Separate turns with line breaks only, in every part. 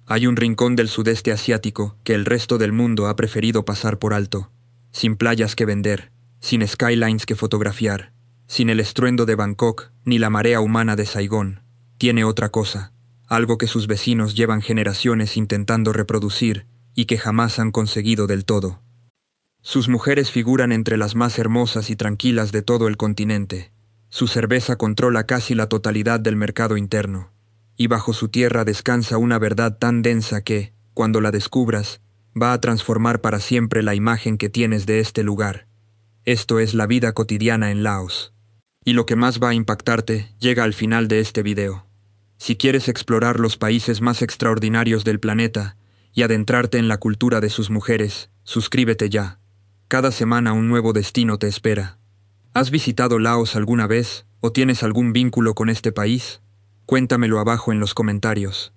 Hay un rincón del sudeste asiático que el resto del mundo ha preferido pasar por alto, sin playas que vender, sin skylines que fotografiar, sin el estruendo de Bangkok ni la marea humana de Saigón. Tiene otra cosa, algo que sus vecinos llevan generaciones intentando reproducir y que jamás han conseguido del todo. Sus mujeres figuran entre las más hermosas y tranquilas de todo el continente. Su cerveza controla casi la totalidad del mercado interno. Y bajo su tierra descansa una verdad tan densa que, cuando la descubras, va a transformar para siempre la imagen que tienes de este lugar. Esto es la vida cotidiana en Laos. Y lo que más va a impactarte llega al final de este video. Si quieres explorar los países más extraordinarios del planeta y adentrarte en la cultura de sus mujeres, suscríbete ya. Cada semana un nuevo destino te espera. ¿Has visitado Laos alguna vez o tienes algún vínculo con este país? Cuéntamelo abajo en los comentarios.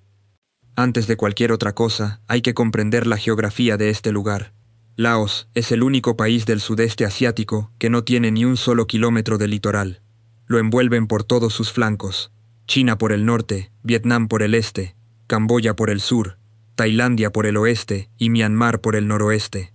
Antes de cualquier otra cosa, hay que comprender la geografía de este lugar. Laos es el único país del sudeste asiático que no tiene ni un solo kilómetro de litoral. Lo envuelven por todos sus flancos. China por el norte, Vietnam por el este, Camboya por el sur, Tailandia por el oeste y Myanmar por el noroeste.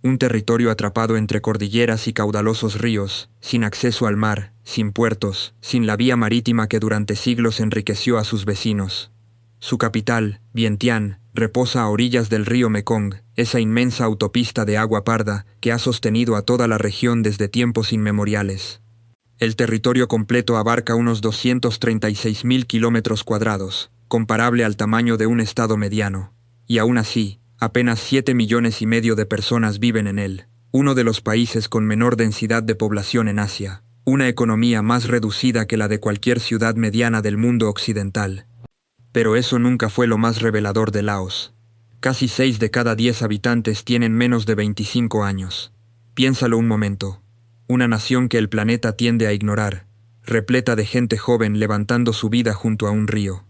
Un territorio atrapado entre cordilleras y caudalosos ríos, sin acceso al mar, sin puertos, sin la vía marítima que durante siglos enriqueció a sus vecinos. Su capital, Vientiane, reposa a orillas del río Mekong, esa inmensa autopista de agua parda que ha sostenido a toda la región desde tiempos inmemoriales. El territorio completo abarca unos 236.000 kilómetros cuadrados, comparable al tamaño de un estado mediano. Y aún así, apenas 7,5 millones de personas viven en él, uno de los países con menor densidad de población en Asia, una economía más reducida que la de cualquier ciudad mediana del mundo occidental. Pero eso nunca fue lo más revelador de Laos. Casi 6 de cada 10 habitantes tienen menos de 25 años. Piénsalo un momento. Una nación que el planeta tiende a ignorar, repleta de gente joven levantando su vida junto a un río.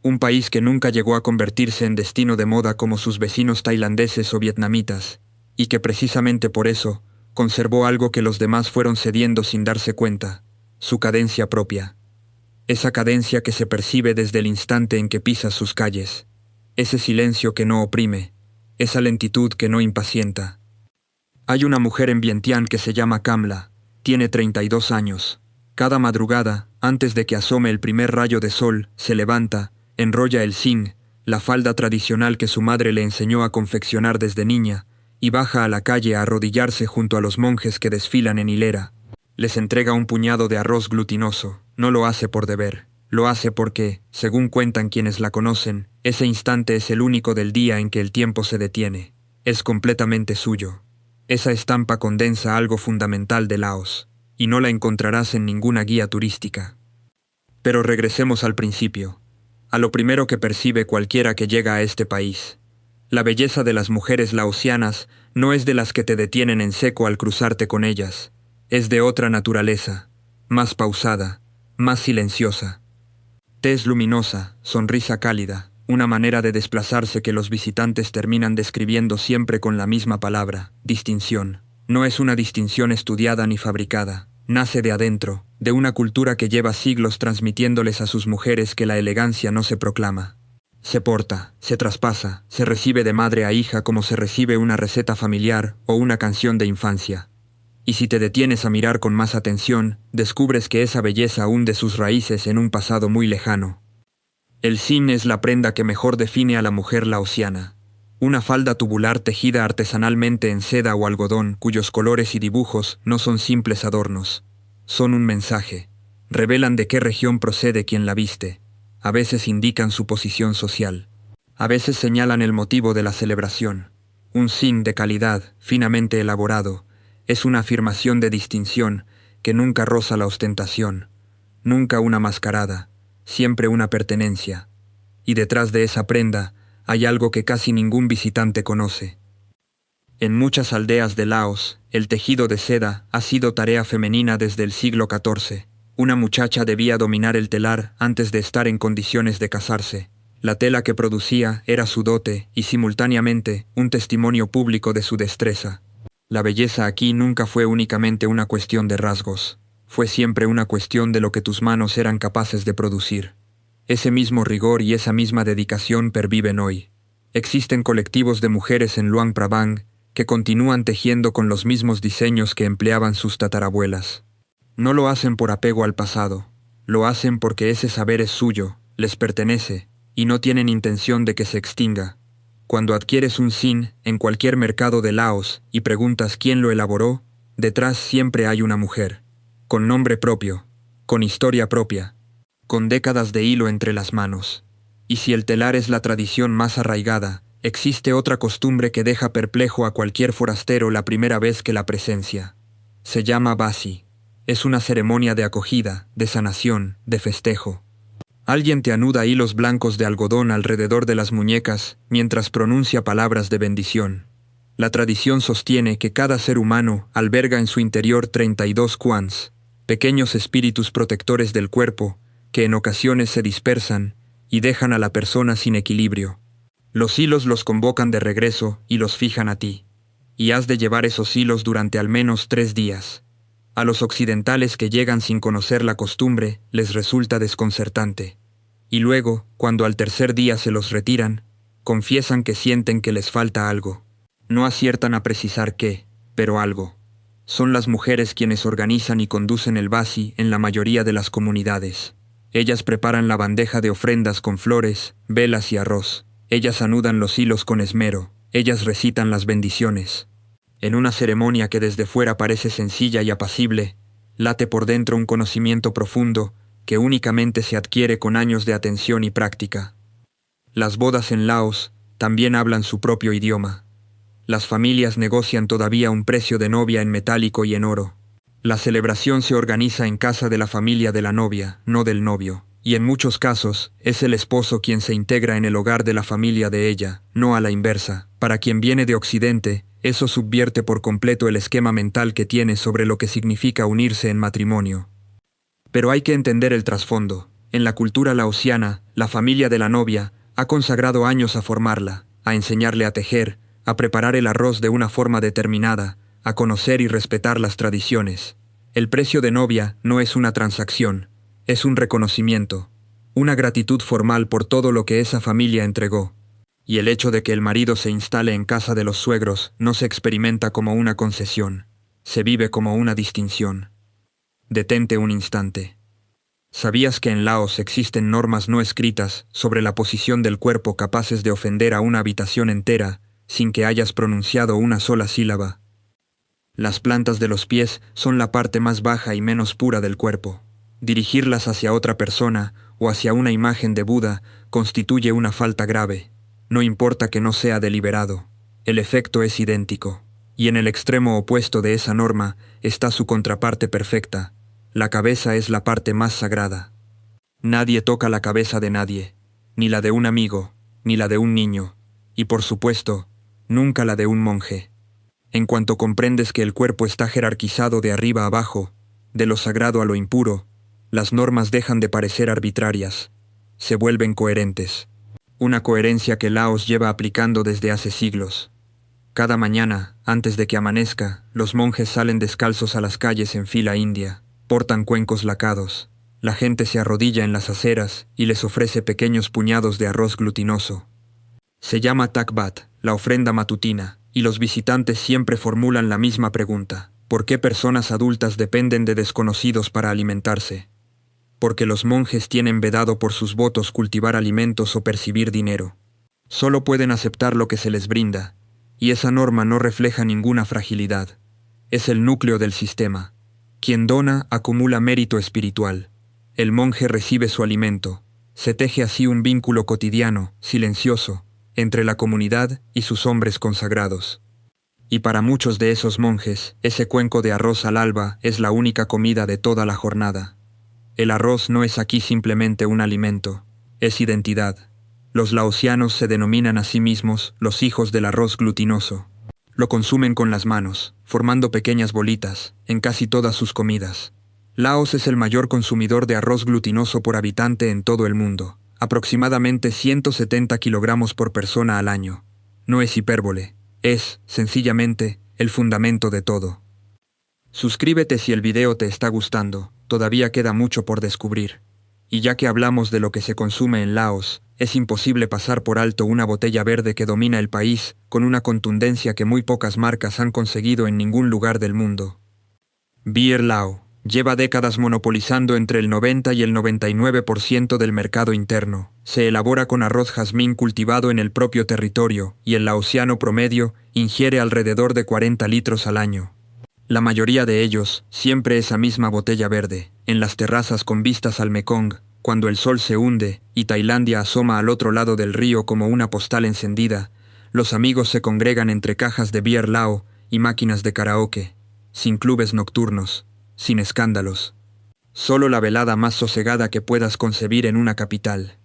Un país que nunca llegó a convertirse en destino de moda como sus vecinos tailandeses o vietnamitas, y que precisamente por eso conservó algo que los demás fueron cediendo sin darse cuenta, su cadencia propia. Esa cadencia que se percibe desde el instante en que pisas sus calles, ese silencio que no oprime, esa lentitud que no impacienta. Hay una mujer en Vientiane que se llama Kamla, tiene 32 años. Cada madrugada, antes de que asome el primer rayo de sol, se levanta, enrolla el sing, la falda tradicional que su madre le enseñó a confeccionar desde niña, y baja a la calle a arrodillarse junto a los monjes que desfilan en hilera. Les entrega un puñado de arroz glutinoso. No lo hace por deber, lo hace porque, según cuentan quienes la conocen, ese instante es el único del día en que el tiempo se detiene. Es completamente suyo. Esa estampa condensa algo fundamental de Laos, y no la encontrarás en ninguna guía turística. Pero regresemos al principio, a lo primero que percibe cualquiera que llega a este país. La belleza de las mujeres laosianas no es de las que te detienen en seco al cruzarte con ellas, es de otra naturaleza, más pausada, más silenciosa. Tez luminosa, sonrisa cálida, una manera de desplazarse que los visitantes terminan describiendo siempre con la misma palabra, distinción. No es una distinción estudiada ni fabricada, nace de adentro, de una cultura que lleva siglos transmitiéndoles a sus mujeres que la elegancia no se proclama. Se porta, se traspasa, se recibe de madre a hija como se recibe una receta familiar o una canción de infancia. Y si te detienes a mirar con más atención, descubres que esa belleza hunde sus raíces en un pasado muy lejano. El sin es la prenda que mejor define a la mujer laosiana. Una falda tubular tejida artesanalmente en seda o algodón, cuyos colores y dibujos no son simples adornos. Son un mensaje. Revelan de qué región procede quien la viste. A veces indican su posición social. A veces señalan el motivo de la celebración. Un sin de calidad, finamente elaborado, es una afirmación de distinción que nunca roza la ostentación, nunca una mascarada, siempre una pertenencia. Y detrás de esa prenda hay algo que casi ningún visitante conoce. En muchas aldeas de Laos, el tejido de seda ha sido tarea femenina desde el siglo XIV. Una muchacha debía dominar el telar antes de estar en condiciones de casarse. La tela que producía era su dote y simultáneamente un testimonio público de su destreza. La belleza aquí nunca fue únicamente una cuestión de rasgos, fue siempre una cuestión de lo que tus manos eran capaces de producir. Ese mismo rigor y esa misma dedicación perviven hoy. Existen colectivos de mujeres en Luang Prabang que continúan tejiendo con los mismos diseños que empleaban sus tatarabuelas. No lo hacen por apego al pasado, lo hacen porque ese saber es suyo, les pertenece, y no tienen intención de que se extinga. Cuando adquieres un sin en cualquier mercado de Laos y preguntas quién lo elaboró, detrás siempre hay una mujer, con nombre propio, con historia propia, con décadas de hilo entre las manos. Y si el telar es la tradición más arraigada, existe otra costumbre que deja perplejo a cualquier forastero la primera vez que la presencia. Se llama basi. Es una ceremonia de acogida, de sanación, de festejo. Alguien te anuda hilos blancos de algodón alrededor de las muñecas mientras pronuncia palabras de bendición. La tradición sostiene que cada ser humano alberga en su interior 32 kwans, pequeños espíritus protectores del cuerpo, que en ocasiones se dispersan y dejan a la persona sin equilibrio. Los hilos los convocan de regreso y los fijan a ti. Y has de llevar esos hilos durante al menos 3 días. A los occidentales que llegan sin conocer la costumbre, les resulta desconcertante. Y luego, cuando al tercer día se los retiran, confiesan que sienten que les falta algo. No aciertan a precisar qué, pero algo. Son las mujeres quienes organizan y conducen el basi en la mayoría de las comunidades. Ellas preparan la bandeja de ofrendas con flores, velas y arroz. Ellas anudan los hilos con esmero. Ellas recitan las bendiciones. En una ceremonia que desde fuera parece sencilla y apacible, late por dentro un conocimiento profundo que únicamente se adquiere con años de atención y práctica. Las bodas en Laos también hablan su propio idioma. Las familias negocian todavía un precio de novia en metálico y en oro. La celebración se organiza en casa de la familia de la novia, no del novio, y en muchos casos es el esposo quien se integra en el hogar de la familia de ella, no a la inversa. Para quien viene de Occidente, eso subvierte por completo el esquema mental que tiene sobre lo que significa unirse en matrimonio. Pero hay que entender el trasfondo. En la cultura laosiana, la familia de la novia ha consagrado años a formarla, a enseñarle a tejer, a preparar el arroz de una forma determinada, a conocer y respetar las tradiciones. El precio de novia no es una transacción, es un reconocimiento, una gratitud formal por todo lo que esa familia entregó. Y el hecho de que el marido se instale en casa de los suegros no se experimenta como una concesión, se vive como una distinción. Detente un instante. ¿Sabías que en Laos existen normas no escritas sobre la posición del cuerpo capaces de ofender a una habitación entera sin que hayas pronunciado una sola sílaba? Las plantas de los pies son la parte más baja y menos pura del cuerpo. Dirigirlas hacia otra persona o hacia una imagen de Buda constituye una falta grave. No importa que no sea deliberado, el efecto es idéntico. Y en el extremo opuesto de esa norma está su contraparte perfecta. La cabeza es la parte más sagrada. Nadie toca la cabeza de nadie, ni la de un amigo, ni la de un niño, y por supuesto, nunca la de un monje. En cuanto comprendes que el cuerpo está jerarquizado de arriba a abajo, de lo sagrado a lo impuro, las normas dejan de parecer arbitrarias, se vuelven coherentes. Una coherencia que Laos lleva aplicando desde hace siglos. Cada mañana, antes de que amanezca, los monjes salen descalzos a las calles en fila india, portan cuencos lacados. La gente se arrodilla en las aceras y les ofrece pequeños puñados de arroz glutinoso. Se llama takbat, la ofrenda matutina, y los visitantes siempre formulan la misma pregunta: ¿por qué personas adultas dependen de desconocidos para alimentarse? Porque los monjes tienen vedado por sus votos cultivar alimentos o percibir dinero. Solo pueden aceptar lo que se les brinda, y esa norma no refleja ninguna fragilidad. Es el núcleo del sistema. Quien dona acumula mérito espiritual. El monje recibe su alimento. Se teje así un vínculo cotidiano, silencioso, entre la comunidad y sus hombres consagrados. Y para muchos de esos monjes, ese cuenco de arroz al alba es la única comida de toda la jornada. El arroz no es aquí simplemente un alimento, es identidad. Los laosianos se denominan a sí mismos los hijos del arroz glutinoso. Lo consumen con las manos, formando pequeñas bolitas, en casi todas sus comidas. Laos es el mayor consumidor de arroz glutinoso por habitante en todo el mundo, aproximadamente 170 kilogramos por persona al año. No es hipérbole, es, sencillamente, el fundamento de todo. Suscríbete si el video te está gustando, todavía queda mucho por descubrir. Y ya que hablamos de lo que se consume en Laos, Es imposible pasar por alto una botella verde que domina el país con una contundencia que muy pocas marcas han conseguido en ningún lugar del mundo. Beer Lao lleva décadas monopolizando entre el 90 y el 99% del mercado interno. Se elabora con arroz jazmín cultivado en el propio territorio y el laosiano promedio ingiere alrededor de 40 litros al año. La mayoría de ellos, siempre esa misma botella verde, en las terrazas con vistas al Mekong, cuando el sol se hunde y Tailandia asoma al otro lado del río como una postal encendida, los amigos se congregan entre cajas de Beer Lao y máquinas de karaoke, sin clubes nocturnos, sin escándalos. Solo la velada más sosegada que puedas concebir en una capital.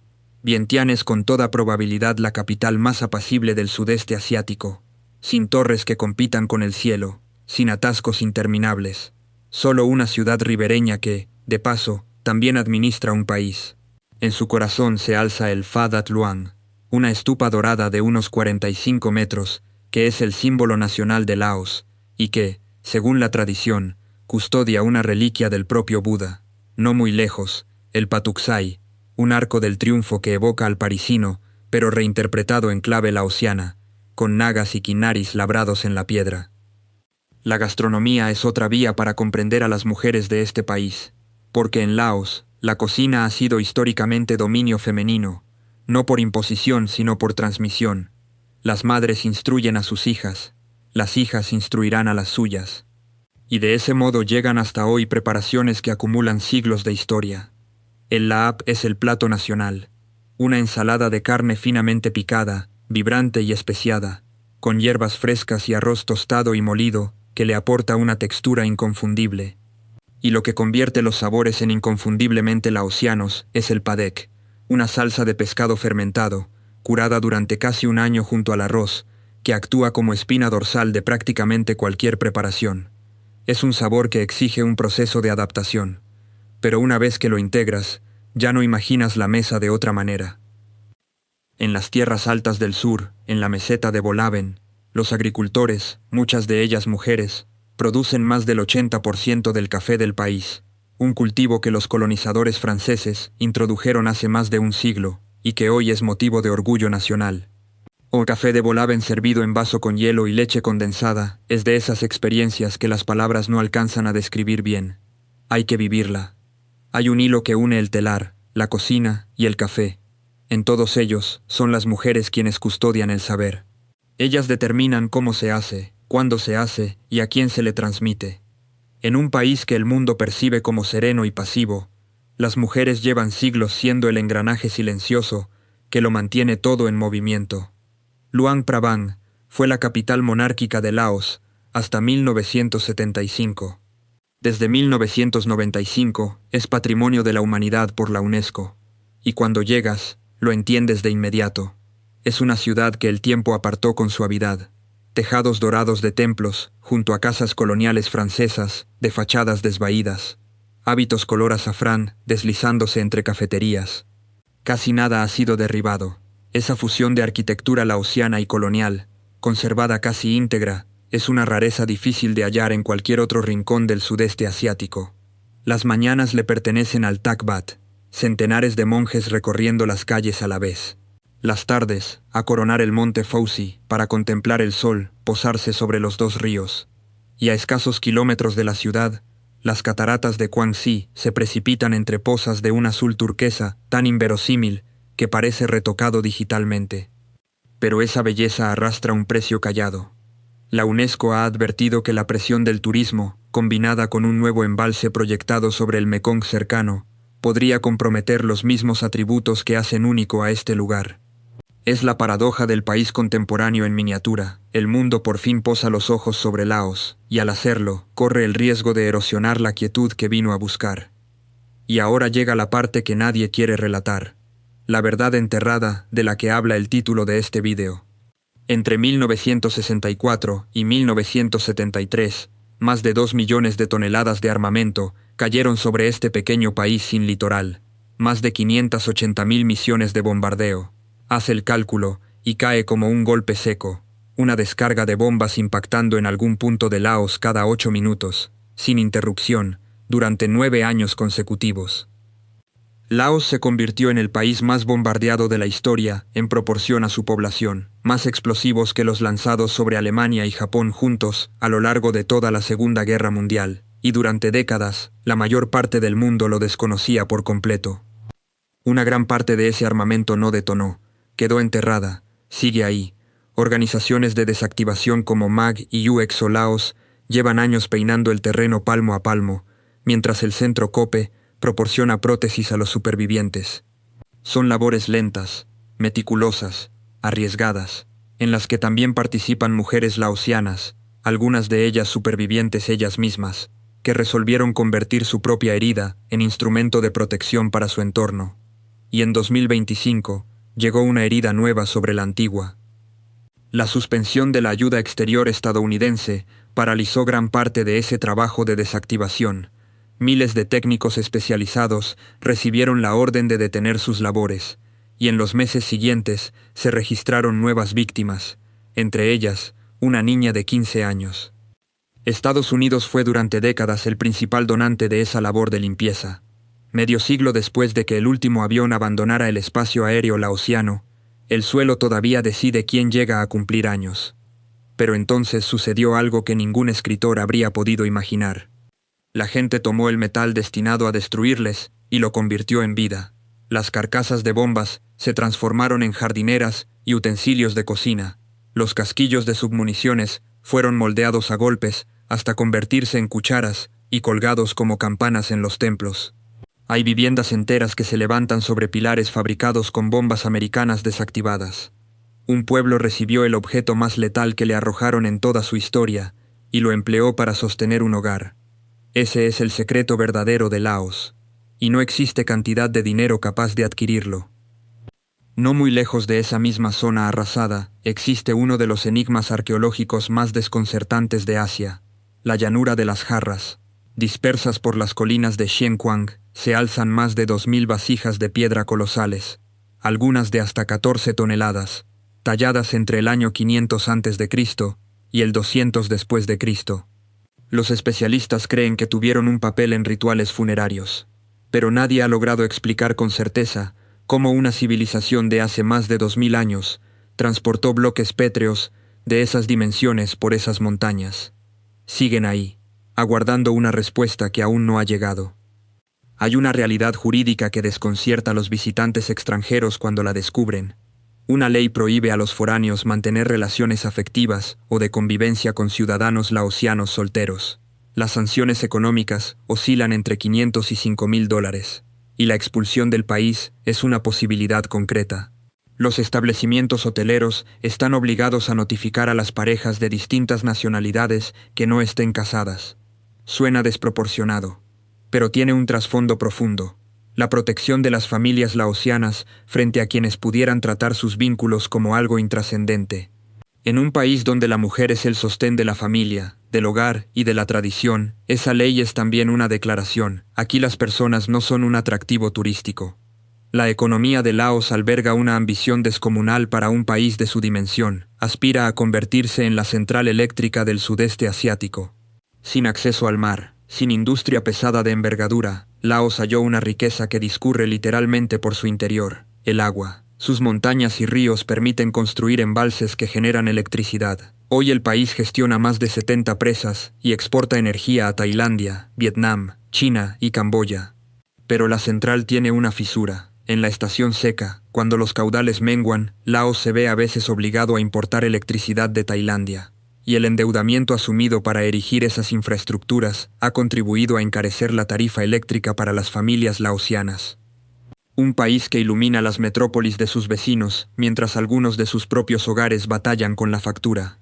Vientiane es con toda probabilidad la capital más apacible del sudeste asiático, sin torres que compitan con el cielo, sin atascos interminables. Solo una ciudad ribereña que, de paso, también administra un país. En su corazón se alza el Pha Dat Luang, una estupa dorada de unos 45 metros, que es el símbolo nacional de Laos, y que, según la tradición, custodia una reliquia del propio Buda. No muy lejos, el Patuxai, un arco del triunfo que evoca al parisino, pero reinterpretado en clave laosiana, con nagas y kinaris labrados en la piedra. La gastronomía es otra vía para comprender a las mujeres de este país, porque en Laos, la cocina ha sido históricamente dominio femenino, no por imposición sino por transmisión. Las madres instruyen a sus hijas, las hijas instruirán a las suyas. Y de ese modo llegan hasta hoy preparaciones que acumulan siglos de historia. El laap es el plato nacional, una ensalada de carne finamente picada, vibrante y especiada, con hierbas frescas y arroz tostado y molido, que le aporta una textura inconfundible. Y lo que convierte los sabores en inconfundiblemente laosianos es el padek, una salsa de pescado fermentado, curada durante casi un año junto al arroz, que actúa como espina dorsal de prácticamente cualquier preparación. Es un sabor que exige un proceso de adaptación, pero una vez que lo integras, ya no imaginas la mesa de otra manera. En las tierras altas del sur, en la meseta de Bolaven, los agricultores, muchas de ellas mujeres, producen más del 80% del café del país, un cultivo que los colonizadores franceses introdujeron hace más de un siglo y que hoy es motivo de orgullo nacional. O café de Bolaven servido en vaso con hielo y leche condensada es de esas experiencias que las palabras no alcanzan a describir bien. Hay que vivirla. Hay un hilo que une el telar, la cocina y el café. En todos ellos son las mujeres quienes custodian el saber. Ellas determinan cómo se hace, cuándo se hace y a quién se le transmite. En un país que el mundo percibe como sereno y pasivo, las mujeres llevan siglos siendo el engranaje silencioso que lo mantiene todo en movimiento. Luang Prabang fue la capital monárquica de Laos hasta 1975. Desde 1995 es Patrimonio de la Humanidad por la UNESCO, y cuando llegas, lo entiendes de inmediato. Es una ciudad que el tiempo apartó con suavidad. Tejados dorados de templos, junto a casas coloniales francesas, de fachadas desvaídas. Hábitos color azafrán, deslizándose entre cafeterías. Casi nada ha sido derribado. Esa fusión de arquitectura laosiana y colonial, conservada casi íntegra, es una rareza difícil de hallar en cualquier otro rincón del sudeste asiático. Las mañanas le pertenecen al Thak Bat, centenares de monjes recorriendo las calles a la vez. Las tardes, a coronar el monte Fauci para contemplar el sol posarse sobre los dos ríos. Y a escasos kilómetros de la ciudad, las cataratas de Guangxi se precipitan entre pozas de un azul turquesa tan inverosímil que parece retocado digitalmente. Pero esa belleza arrastra un precio callado. La UNESCO ha advertido que la presión del turismo, combinada con un nuevo embalse proyectado sobre el Mekong cercano, podría comprometer los mismos atributos que hacen único a este lugar. Es la paradoja del país contemporáneo en miniatura. El mundo por fin posa los ojos sobre Laos, y al hacerlo, corre el riesgo de erosionar la quietud que vino a buscar. Y ahora llega la parte que nadie quiere relatar. La verdad enterrada de la que habla el título de este vídeo. Entre 1964 y 1973, más de 2 millones de toneladas de armamento cayeron sobre este pequeño país sin litoral. Más de 580.000 misiones de bombardeo. Hace el cálculo y cae como un golpe seco, una descarga de bombas impactando en algún punto de Laos cada 8 minutos, sin interrupción, durante 9 años consecutivos. Laos se convirtió en el país más bombardeado de la historia en proporción a su población, más explosivos que los lanzados sobre Alemania y Japón juntos a lo largo de toda la Segunda Guerra Mundial, y durante décadas, la mayor parte del mundo lo desconocía por completo. Una gran parte de ese armamento no detonó, quedó enterrada, sigue ahí. Organizaciones de desactivación como MAG y UXO Laos llevan años peinando el terreno palmo a palmo, mientras el centro COPE proporciona prótesis a los supervivientes. Son labores lentas, meticulosas, arriesgadas, en las que también participan mujeres laosianas, algunas de ellas supervivientes ellas mismas, que resolvieron convertir su propia herida en instrumento de protección para su entorno. Y en 2025 llegó una herida nueva sobre la antigua. La suspensión de la ayuda exterior estadounidense paralizó gran parte de ese trabajo de desactivación. Miles de técnicos especializados recibieron la orden de detener sus labores, y en los meses siguientes se registraron nuevas víctimas, entre ellas una niña de 15 años. Estados Unidos fue durante décadas el principal donante de esa labor de limpieza. Medio siglo después de que el último avión abandonara el espacio aéreo laosiano, el suelo todavía decide quién llega a cumplir años. Pero entonces sucedió algo que ningún escritor habría podido imaginar. La gente tomó el metal destinado a destruirles y lo convirtió en vida. Las carcasas de bombas se transformaron en jardineras y utensilios de cocina. Los casquillos de submuniciones fueron moldeados a golpes hasta convertirse en cucharas y colgados como campanas en los templos. Hay viviendas enteras que se levantan sobre pilares fabricados con bombas americanas desactivadas. Un pueblo recibió el objeto más letal que le arrojaron en toda su historia y lo empleó para sostener un hogar. Ese es el secreto verdadero de Laos, y no existe cantidad de dinero capaz de adquirirlo. No muy lejos de esa misma zona arrasada, existe uno de los enigmas arqueológicos más desconcertantes de Asia, la llanura de las jarras. Dispersas por las colinas de Xianquang, se alzan más de 2000 vasijas de piedra colosales, algunas de hasta 14 toneladas, talladas entre el año 500 a.C. y el 200 después de Cristo. Los especialistas creen que tuvieron un papel en rituales funerarios, pero nadie ha logrado explicar con certeza cómo una civilización de hace más de 2000 años transportó bloques pétreos de esas dimensiones por esas montañas. Siguen ahí, aguardando una respuesta que aún no ha llegado. Hay una realidad jurídica que desconcierta a los visitantes extranjeros cuando la descubren. Una ley prohíbe a los foráneos mantener relaciones afectivas o de convivencia con ciudadanos laosianos solteros. Las sanciones económicas oscilan entre $500 y $5.000, y la expulsión del país es una posibilidad concreta. Los establecimientos hoteleros están obligados a notificar a las parejas de distintas nacionalidades que no estén casadas. Suena desproporcionado, pero tiene un trasfondo profundo: la protección de las familias laosianas frente a quienes pudieran tratar sus vínculos como algo intrascendente. En un país donde la mujer es el sostén de la familia, del hogar y de la tradición, esa ley es también una declaración: aquí las personas no son un atractivo turístico. La economía de Laos alberga una ambición descomunal para un país de su dimensión. Aspira a convertirse en la central eléctrica del sudeste asiático. Sin acceso al mar, sin industria pesada de envergadura, Laos halló una riqueza que discurre literalmente por su interior: el agua. Sus montañas y ríos permiten construir embalses que generan electricidad. Hoy el país gestiona más de 70 presas y exporta energía a Tailandia, Vietnam, China y Camboya. Pero la central tiene una fisura. En la estación seca, cuando los caudales menguan, Laos se ve a veces obligado a importar electricidad de Tailandia. Y el endeudamiento asumido para erigir esas infraestructuras ha contribuido a encarecer la tarifa eléctrica para las familias laosianas. Un país que ilumina las metrópolis de sus vecinos, mientras algunos de sus propios hogares batallan con la factura.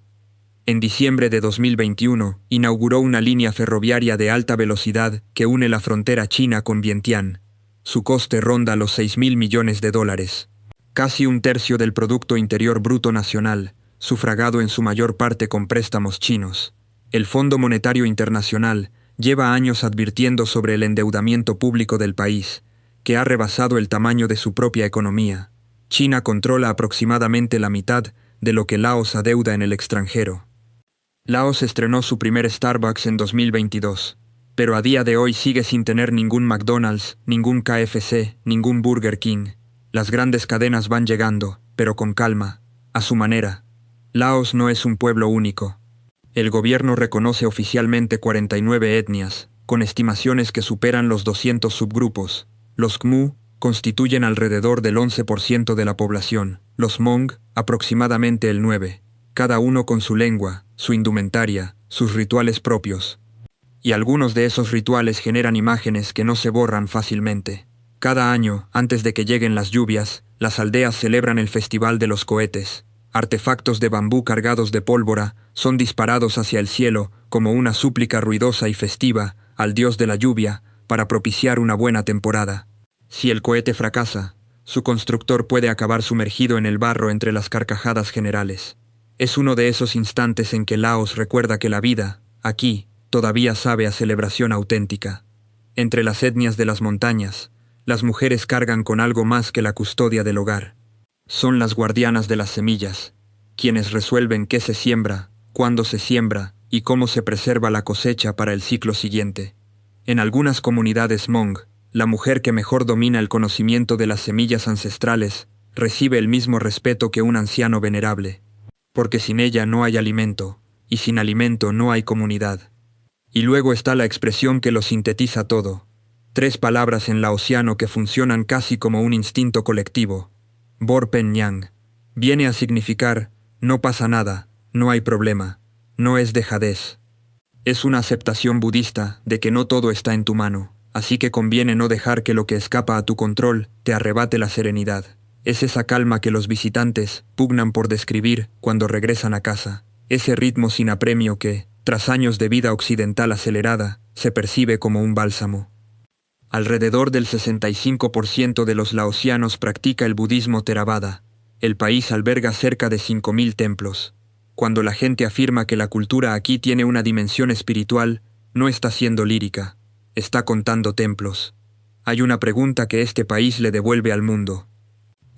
En diciembre de 2021, inauguró una línea ferroviaria de alta velocidad que une la frontera china con Vientiane. Su coste ronda los $6.000 millones, casi un tercio del Producto Interior Bruto Nacional, sufragado en su mayor parte con préstamos chinos. El Fondo Monetario Internacional lleva años advirtiendo sobre el endeudamiento público del país, que ha rebasado el tamaño de su propia economía. China controla aproximadamente la mitad de lo que Laos adeuda en el extranjero. Laos estrenó su primer Starbucks en 2022, pero a día de hoy sigue sin tener ningún McDonald's, ningún KFC, ningún Burger King. Las grandes cadenas van llegando, pero con calma, a su manera. Laos no es un pueblo único. El gobierno reconoce oficialmente 49 etnias, con estimaciones que superan los 200 subgrupos. Los Khmu constituyen alrededor del 11% de la población, los Hmong aproximadamente el 9%, cada uno con su lengua, su indumentaria, sus rituales propios. Y algunos de esos rituales generan imágenes que no se borran fácilmente. Cada año, antes de que lleguen las lluvias, las aldeas celebran el Festival de los Cohetes. Artefactos de bambú cargados de pólvora son disparados hacia el cielo como una súplica ruidosa y festiva al dios de la lluvia para propiciar una buena temporada. Si el cohete fracasa, su constructor puede acabar sumergido en el barro entre las carcajadas generales. Es uno de esos instantes en que Laos recuerda que la vida, aquí, todavía sabe a celebración auténtica. Entre las etnias de las montañas, las mujeres cargan con algo más que la custodia del hogar. Son las guardianas de las semillas, quienes resuelven qué se siembra, cuándo se siembra y cómo se preserva la cosecha para el ciclo siguiente. En algunas comunidades Hmong, la mujer que mejor domina el conocimiento de las semillas ancestrales recibe el mismo respeto que un anciano venerable, porque sin ella no hay alimento, y sin alimento no hay comunidad. Y luego está la expresión que lo sintetiza todo. 3 palabras en laosiano que funcionan casi como un instinto colectivo. Bor Pen Nyang. Viene a significar, no pasa nada, no hay problema, no es dejadez. Es una aceptación budista de que no todo está en tu mano, así que conviene no dejar que lo que escapa a tu control te arrebate la serenidad. Es esa calma que los visitantes pugnan por describir cuando regresan a casa, ese ritmo sin apremio que, tras años de vida occidental acelerada, se percibe como un bálsamo. Alrededor del 65% de los laosianos practica el budismo Theravada. El país alberga cerca de 5.000 templos. Cuando la gente afirma que la cultura aquí tiene una dimensión espiritual, no está siendo lírica, está contando templos. Hay una pregunta que este país le devuelve al mundo.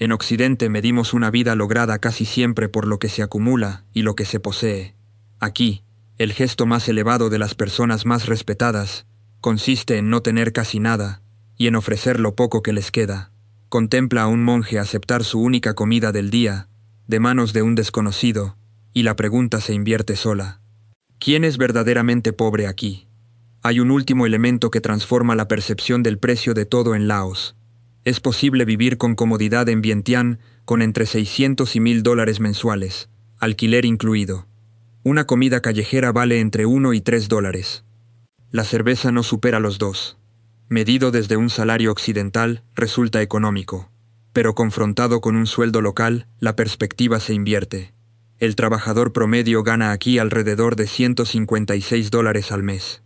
En Occidente medimos una vida lograda casi siempre por lo que se acumula y lo que se posee. Aquí, el gesto más elevado de las personas más respetadas consiste en no tener casi nada y en ofrecer lo poco que les queda. Contempla a un monje aceptar su única comida del día, de manos de un desconocido, y la pregunta se invierte sola. ¿Quién es verdaderamente pobre aquí? Hay un último elemento que transforma la percepción del precio de todo en Laos. Es posible vivir con comodidad en Vientiane con entre 600 y $1.000 mensuales, alquiler incluido. Una comida callejera vale entre $1 y $3. La cerveza no supera los 2. Medido desde un salario occidental, resulta económico. Pero confrontado con un sueldo local, la perspectiva se invierte. El trabajador promedio gana aquí alrededor de $156 al mes.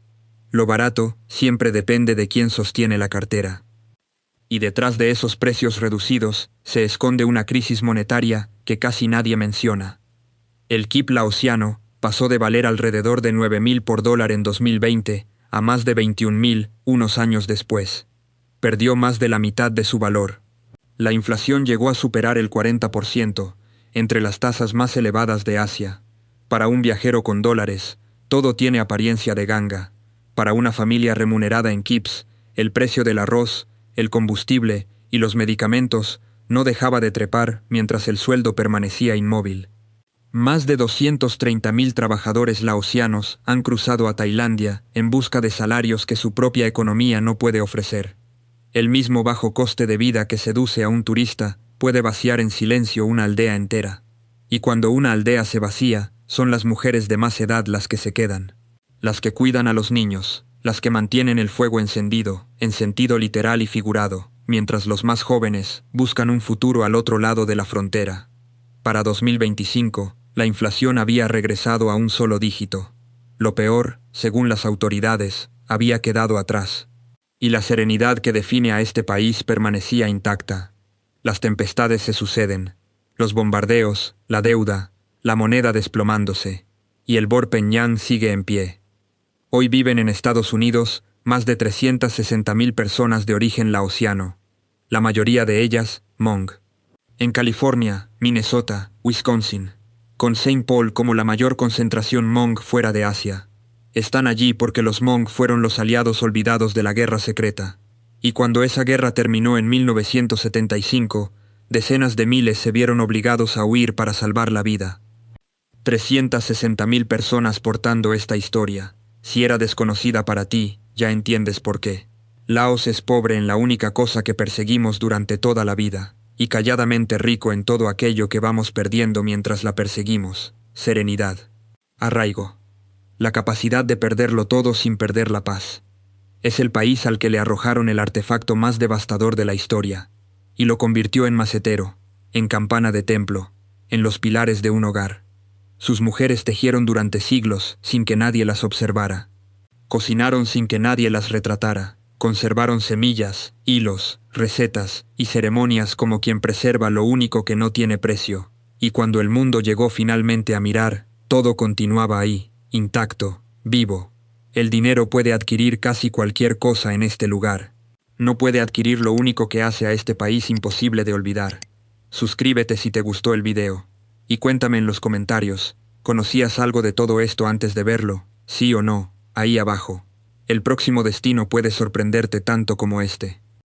Lo barato siempre depende de quién sostiene la cartera. Y detrás de esos precios reducidos se esconde una crisis monetaria que casi nadie menciona. El kip laosiano pasó de valer alrededor de 9.000 por dólar en 2020 a más de 21.000 unos años después. Perdió más de la mitad de su valor. La inflación llegó a superar el 40%, entre las tasas más elevadas de Asia. Para un viajero con dólares, todo tiene apariencia de ganga. Para una familia remunerada en kips, el precio del arroz, el combustible y los medicamentos no dejaba de trepar mientras el sueldo permanecía inmóvil. Más de 230.000 trabajadores laosianos han cruzado a Tailandia en busca de salarios que su propia economía no puede ofrecer. El mismo bajo coste de vida que seduce a un turista puede vaciar en silencio una aldea entera. Y cuando una aldea se vacía, son las mujeres de más edad las que se quedan. Las que cuidan a los niños, las que mantienen el fuego encendido, en sentido literal y figurado, mientras los más jóvenes buscan un futuro al otro lado de la frontera. Para 2025, la inflación había regresado a un solo dígito. Lo peor, según las autoridades, había quedado atrás. Y la serenidad que define a este país permanecía intacta. Las tempestades se suceden, los bombardeos, la deuda, la moneda desplomándose, y el Bor Pen Nyang sigue en pie. Hoy viven en Estados Unidos más de 360.000 personas de origen laosiano, la mayoría de ellas Hmong. En California, Minnesota, Wisconsin, con Saint Paul como la mayor concentración Hmong fuera de Asia. Están allí porque los Hmong fueron los aliados olvidados de la guerra secreta. Y cuando esa guerra terminó en 1975, decenas de miles se vieron obligados a huir para salvar la vida. 360.000 personas portando esta historia. Si era desconocida para ti, ya entiendes por qué. Laos es pobre en la única cosa que perseguimos durante toda la vida, y calladamente rico en todo aquello que vamos perdiendo mientras la perseguimos: serenidad. Arraigo. La capacidad de perderlo todo sin perder la paz. Es el país al que le arrojaron el artefacto más devastador de la historia, y lo convirtió en macetero, en campana de templo, en los pilares de un hogar. Sus mujeres tejieron durante siglos sin que nadie las observara. Cocinaron sin que nadie las retratara. Conservaron semillas, hilos, recetas y ceremonias como quien preserva lo único que no tiene precio. Y cuando el mundo llegó finalmente a mirar, todo continuaba ahí, intacto, vivo. El dinero puede adquirir casi cualquier cosa en este lugar. No puede adquirir lo único que hace a este país imposible de olvidar. Suscríbete si te gustó el video. Y cuéntame en los comentarios, ¿conocías algo de todo esto antes de verlo? ¿Sí o no? Ahí abajo. El próximo destino puede sorprenderte tanto como este.